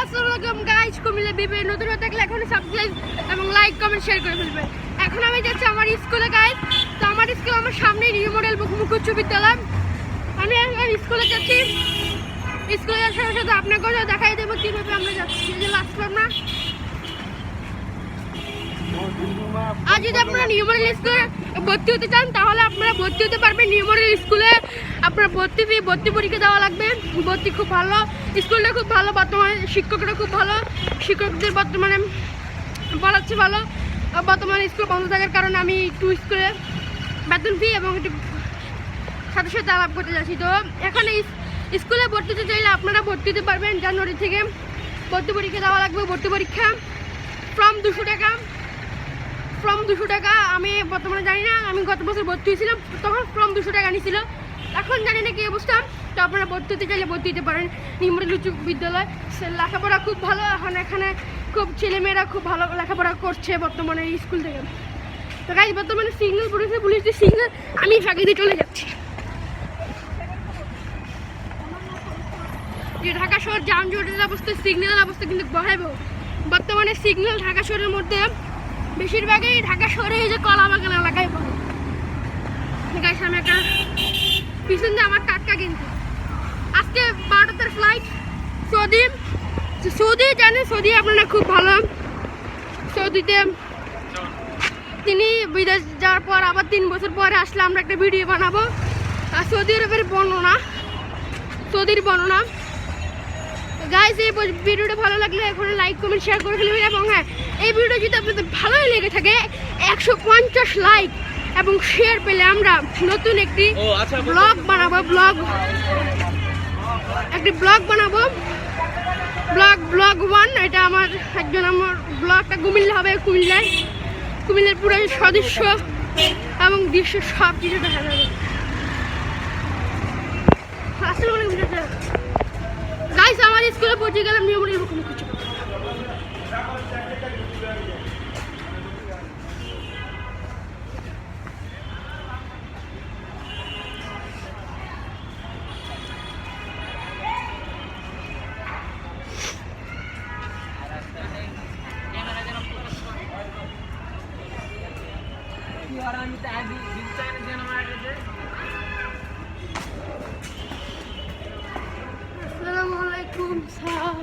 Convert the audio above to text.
আসসালামু আলাইকুম guys, Comilla BP নতুন হতে থাকলে এখন সাবস্ক্রাইব এবং লাইক কমেন্ট শেয়ার করে ফেলবেন। এখন আমি যাচ্ছি আমার স্কুলে গাইস। তো আমার স্কুল আমার সামনে নিউ মডেল বহুমুখী উচ্চ বিদ্যালয়। আমি এখন স্কুলে যাচ্ছি। স্কুলে যাওয়ার সাথে সাথে আপনাকেও দেখাই দেবো কীভাবে আমরা যাচ্ছি। এই যে লাস্ট ফ্লোর না, আর যদি আপনারা নিউ মডেল স্কুলে ভর্তি হতে চান তাহলে আপনারা ভর্তি হতে পারবেন। নিউ মডেল স্কুলে আপনার ভর্তি পরীক্ষা দেওয়া লাগবে। ভর্তি খুব ভালো, স্কুলটা খুব ভালো, বর্তমানে শিক্ষকরা খুব ভালো, শিক্ষকদের বর্তমানে পড়াচ্ছে ভালো। বর্তমানে স্কুল বন্ধ থাকার কারণে আমি একটু স্কুলে বেতন ফি এবং একটু সাথে সাথে আলাপ করতে যাচ্ছি। তো এখানে স্কুলে ভর্তি হতে চাইলে আপনারা ভর্তি হতে পারবেন। জানুয়ারি থেকে ভর্তি পরীক্ষা দেওয়া লাগবে। ভর্তি পরীক্ষা ফর্ম 200 টাকা। ফর্ম 200 টাকা। আমি বর্তমানে জানি না, আমি গত বছর ভর্তি হয়েছিলাম তখন ফর্ম 200 টাকা নিয়েছিল। এখন জানি না কী অবস্থা। তো আপনারা ভর্তি হতে চাইলে ভর্তি হতে পারেন। নিউ মডেল উচ্চ বিদ্যালয়, লেখাপড়া খুব ভালো। এখন এখানে খুব ছেলেমেয়েরা খুব ভালো লেখাপড়া করছে বর্তমানে এই স্কুল থেকে। তো গাইজ বর্তমানে সিগন্যাল পড়েছে, পুলিশের সিগন্যাল, আমি ফাঁকি দিয়ে চলে যাচ্ছি। যে ঢাকা শহর যানজটের অবস্থা, সিগন্যালের অবস্থা কিন্তু ভয়াবহ। বর্তমানে সিগন্যাল ঢাকা শহরের মধ্যে বেশিরভাগই ঢাকা শহরে এই যে কলাবাগান এলাকায় পড়ে। গাইস আমি একটা পিছন দিয়ে আমার টাটকা কিন্তু আজকে 12টার ফ্লাইট সৌদি জানেন, সৌদি আপনারা খুব ভালো। সৌদিতে তিনি বিদেশ যাওয়ার পর আবার 3 বছর পরে আসলে আমরা একটা ভিডিও বানাবো আর সৌদি আরবের বর্ণনা, সৌদির বর্ণনা। গাইস এই ভিডিওটা ভালো লাগলে এখন লাইক কমেন্ট শেয়ার করে ফেলবেন। এবং হ্যাঁ, এই ভিডিও যদি আপনাদের ভালোই লেগে থাকে 150 লাইক এবং শেয়ার পেলে আমরা নতুন একটি ব্লগ বানাবো। ব্লগ 1। এটা আমার একজন, আমার ব্লগটা কুমিল্লা হবে। কুমিল্লার পুরো সদস্য এবং দৃশ্য সব কিছু দেখা যাবে। আসসালামু আলাইকুম গাইস, আমার স্কুলে পৌঁছে গেলাম নিউ মডেল বহুমুখী উচ্চ বিদ্যালয়। আসসালামু আলাইকুম স্যার।